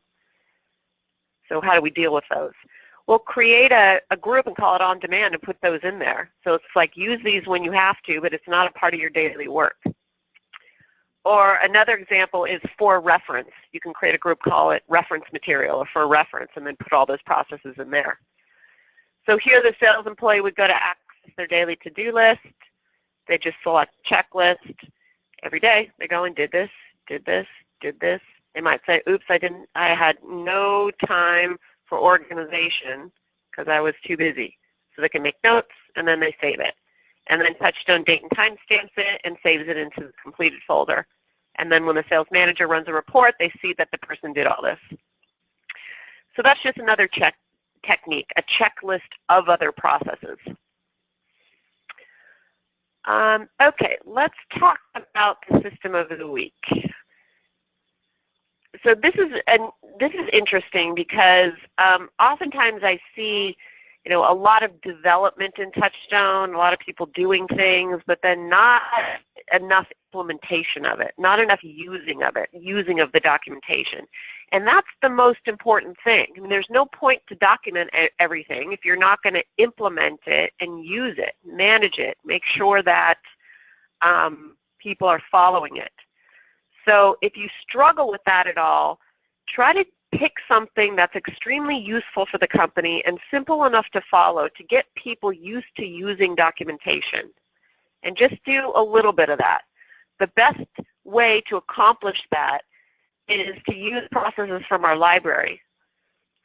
So how do we deal with those? We'll create a group and call it on demand and put those in there. So it's like use these when you have to, but it's not a part of your daily work. Or another example is for reference. You can create a group, call it reference material or for reference, and then put all those processes in there. So here the sales employee would go to access their daily to-do list. They just select checklist. Every day they go and did this, did this, did this. They might say, oops, I had no time for organization because I was too busy. So they can make notes, and then they save it. And then TouchStone date and time stamps it and saves it into the completed folder. And then when the sales manager runs a report, they see that the person did all this. So that's just another technique, a checklist of other processes. Okay, let's talk about the system of the week. So this is interesting because oftentimes I see, a lot of development in TouchStone, a lot of people doing things, but then not enough implementation of it, not enough using of the documentation. And that's the most important thing. I mean, there's no point to document everything if you're not going to implement it and use it, manage it, make sure that people are following it. So if you struggle with that at all, try to pick something that's extremely useful for the company and simple enough to follow to get people used to using documentation. And just do a little bit of that. The best way to accomplish that is to use processes from our library.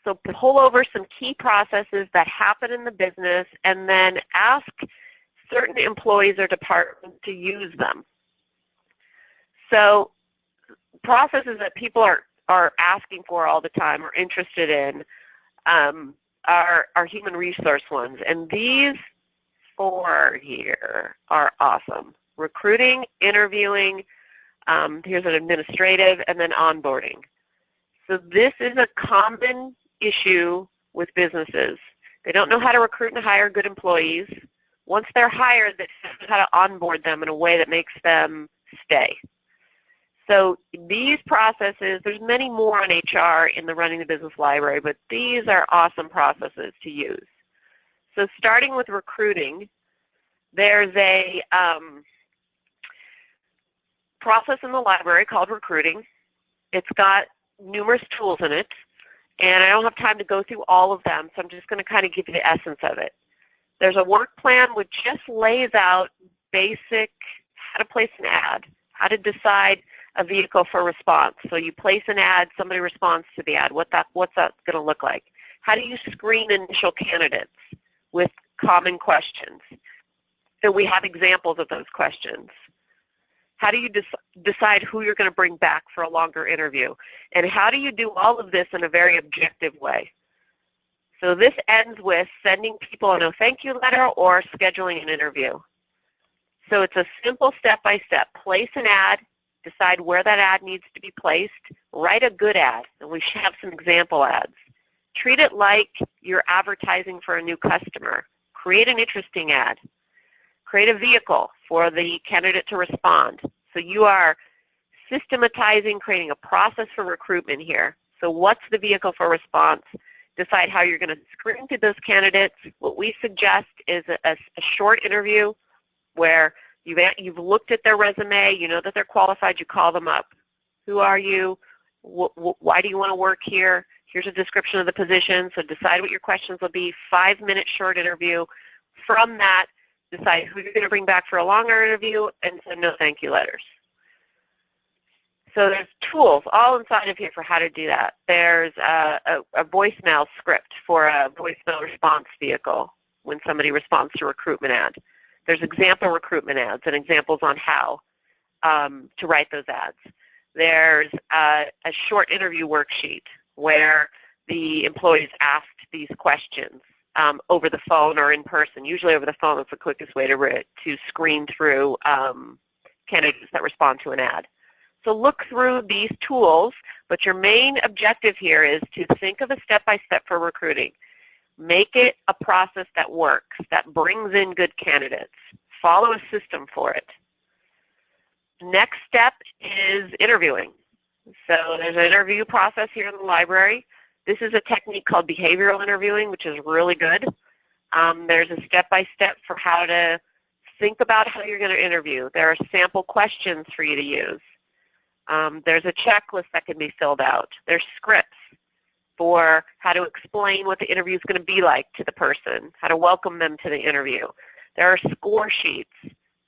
So pull over some key processes that happen in the business and then ask certain employees or departments to use them. So processes that people are asking for all the time or interested in are human resource ones. And these 4 here are awesome. Recruiting, interviewing, here's an administrative, and then onboarding. So this is a common issue with businesses. They don't know how to recruit and hire good employees. Once they're hired, they don't know how to onboard them in a way that makes them stay. So these processes, there's many more on HR in the Running the Business Library, but these are awesome processes to use. So starting with recruiting, there's a process in the library called recruiting. It's got numerous tools in it, and I don't have time to go through all of them, so I'm just going to kind of give you the essence of it. There's a work plan which just lays out basic how to place an ad, how to decide a vehicle for response. So you place an ad, somebody responds to the ad. What's that going to look like? How do you screen initial candidates with common questions? So we have examples of those questions. How do you decide who you're going to bring back for a longer interview? And how do you do all of this in a very objective way? So this ends with sending people a no thank you letter or scheduling an interview. So it's a simple step-by-step. Place an ad, decide where that ad needs to be placed, write a good ad, and we should have some example ads. Treat it like you're advertising for a new customer. Create an interesting ad. Create a vehicle for the candidate to respond. So you are systematizing, creating a process for recruitment here. So what's the vehicle for response? Decide how you're going to screen through those candidates. What we suggest is a short interview where you've looked at their resume, you know that they're qualified, you call them up. Who are you? Why do you want to work here? Here's a description of the position, so decide what your questions will be. 5-minute short interview. From that, decide who you're going to bring back for a longer interview and send no thank you letters. So there's tools all inside of here for how to do that. There's a voicemail script for a voicemail response vehicle when somebody responds to a recruitment ad. There's example recruitment ads and examples on how to write those ads. There's a short interview worksheet where the employees asked these questions over the phone or in person. Usually over the phone is the quickest way to screen through candidates that respond to an ad. So look through these tools, but your main objective here is to think of a step-by-step for recruiting. Make it a process that works, that brings in good candidates. Follow a system for it. Next step is interviewing. So there's an interview process here in the library. This is a technique called behavioral interviewing, which is really good. There's a step-by-step for how to think about how you're going to interview. There are sample questions for you to use. There's a checklist that can be filled out. There's scripts for how to explain what the interview is going to be like to the person, how to welcome them to the interview. There are score sheets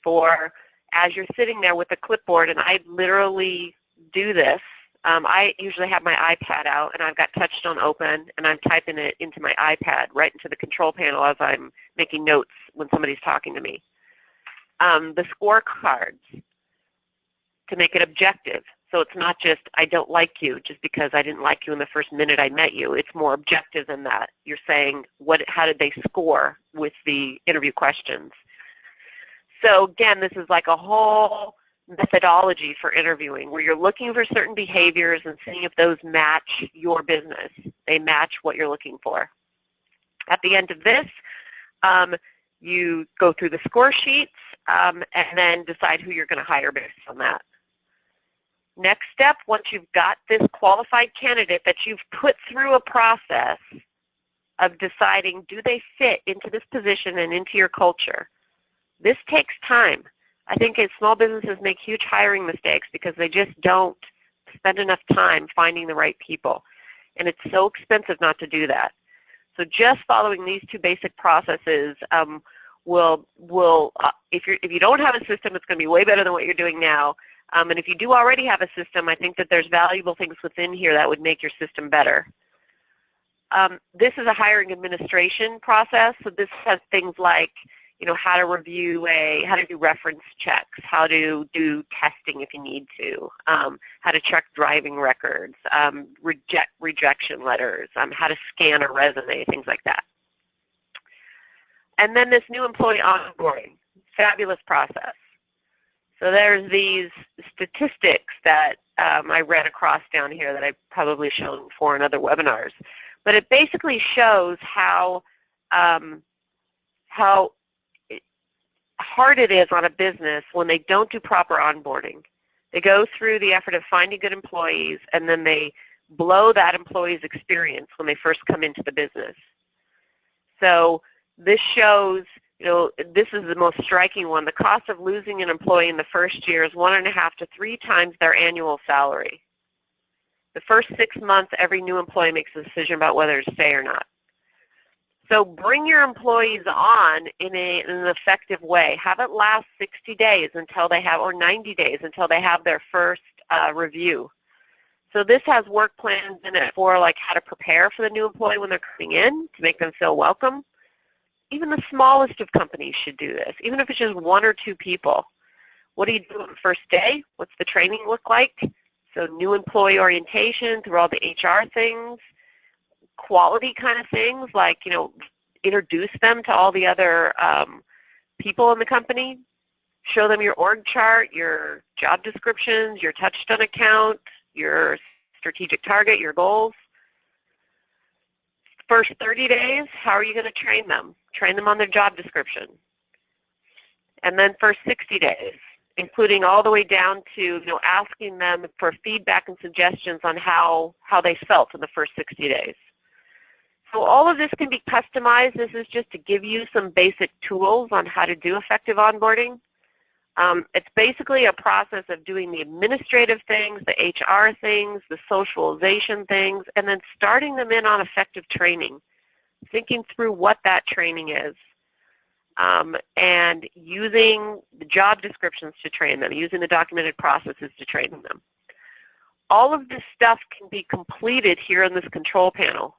for as you're sitting there with a clipboard, and I literally do this. I usually have my iPad out, and I've got TouchStone open, and I'm typing it into my iPad right into the control panel as I'm making notes when somebody's talking to me. The scorecards to make it objective. So it's not just, I don't like you just because I didn't like you in the first minute I met you. It's more objective than that. You're saying, how did they score with the interview questions? So again, this is like a whole methodology for interviewing, where you're looking for certain behaviors and seeing if those match your business. They match what you're looking for. At the end of this, you go through the score sheets and then decide who you're going to hire based on that. Next step, once you've got this qualified candidate that you've put through a process of deciding, do they fit into this position and into your culture? This takes time. I think small businesses make huge hiring mistakes because they just don't spend enough time finding the right people. And it's so expensive not to do that. So just following these two basic processes if you don't have a system, it's going to be way better than what you're doing now. And if you do already have a system, I think that there's valuable things within here that would make your system better. This is a hiring administration process, so this has things like, how to review how to do reference checks, how to do testing if you need to, how to check driving records, rejection letters, how to scan a resume, things like that. And then this new employee onboarding, fabulous process. So there's these statistics that I ran across down here that I've probably shown before in other webinars. But it basically shows how hard it is on a business when they don't do proper onboarding. They go through the effort of finding good employees, and then they blow that employee's experience when they first come into the business. So this shows, this is the most striking one. The cost of losing an employee in the first year is 1.5 to 3 times their annual salary. The first 6 months, every new employee makes a decision about whether to stay or not. So bring your employees on in an effective way. Have it last 60 days until they have, or 90 days until they have their first review. So this has work plans in it for like how to prepare for the new employee when they're coming in to make them feel welcome. Even the smallest of companies should do this, even if it's just 1 or 2 people. What do you do on the first day? What's the training look like? So new employee orientation through all the HR things, quality kind of things like, introduce them to all the other people in the company, show them your org chart, your job descriptions, your TouchStone account, your strategic target, your goals. First 30 days, how are you going to train them? Train them on their job description. And then first 60 days, including all the way down to asking them for feedback and suggestions on how they felt in the first 60 days. So all of this can be customized. This is just to give you some basic tools on how to do effective onboarding. It's basically a process of doing the administrative things, the HR things, the socialization things, and then starting them in on effective training, thinking through what that training is, and using the job descriptions to train them, using the documented processes to train them. All of this stuff can be completed here in this control panel.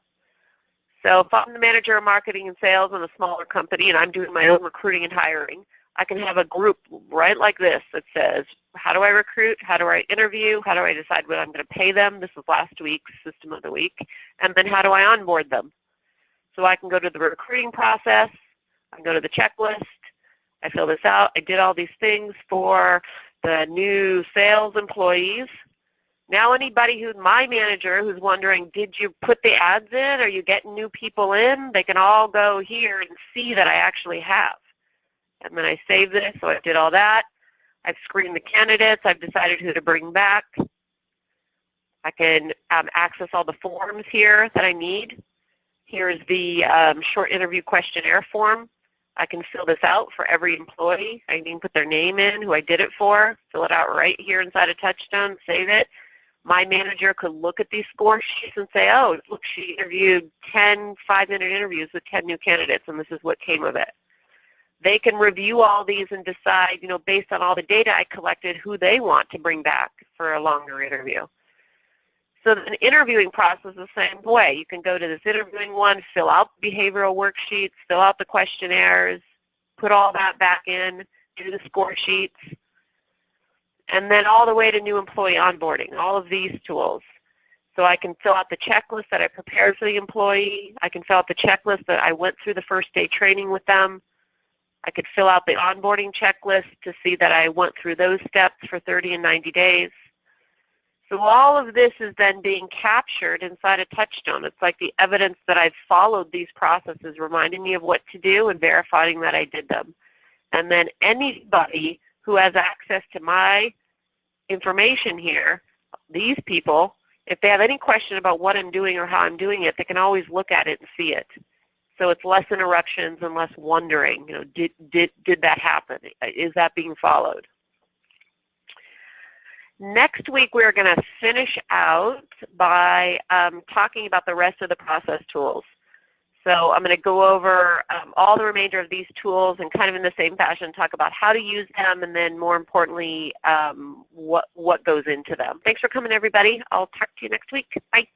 So if I'm the manager of marketing and sales in a smaller company and I'm doing my own recruiting and hiring, I can have a group right like this that says, how do I recruit? How do I interview? How do I decide what I'm going to pay them? This was last week's system of the week. And then how do I onboard them? So I can go to the recruiting process. I can go to the checklist. I fill this out. I did all these things for the new sales employees. Now anybody who's my manager who's wondering, did you put the ads in? Are you getting new people in? They can all go here and see that I actually have. And then I save this, so I did all that. I've screened the candidates. I've decided who to bring back. I can access all the forms here that I need. Here's the short interview questionnaire form. I can fill this out for every employee. I can put their name in, who I did it for, fill it out right here inside of TouchStone, save it. My manager could look at these score sheets and say, oh, look, she interviewed 10 5-minute interviews with 10 new candidates, and this is what came of it. They can review all these and decide, based on all the data I collected, who they want to bring back for a longer interview. So the interviewing process is the same way. You can go to this interviewing one, fill out the behavioral worksheets, fill out the questionnaires, put all that back in, do the score sheets, and then all the way to new employee onboarding, all of these tools. So I can fill out the checklist that I prepared for the employee. I can fill out the checklist that I went through the first day training with them. I could fill out the onboarding checklist to see that I went through those steps for 30 and 90 days. So all of this is then being captured inside a TouchStone. It's like the evidence that I've followed these processes, reminding me of what to do and verifying that I did them. And then anybody who has access to my information here, these people, if they have any question about what I'm doing or how I'm doing it, they can always look at it and see it. So it's less interruptions and less wondering, you know, did that happen? Is that being followed? Next week, we're going to finish out by talking about the rest of the process tools. So I'm going to go over all the remainder of these tools and kind of in the same fashion talk about how to use them and then more importantly what goes into them. Thanks for coming, everybody. I'll talk to you next week. Bye.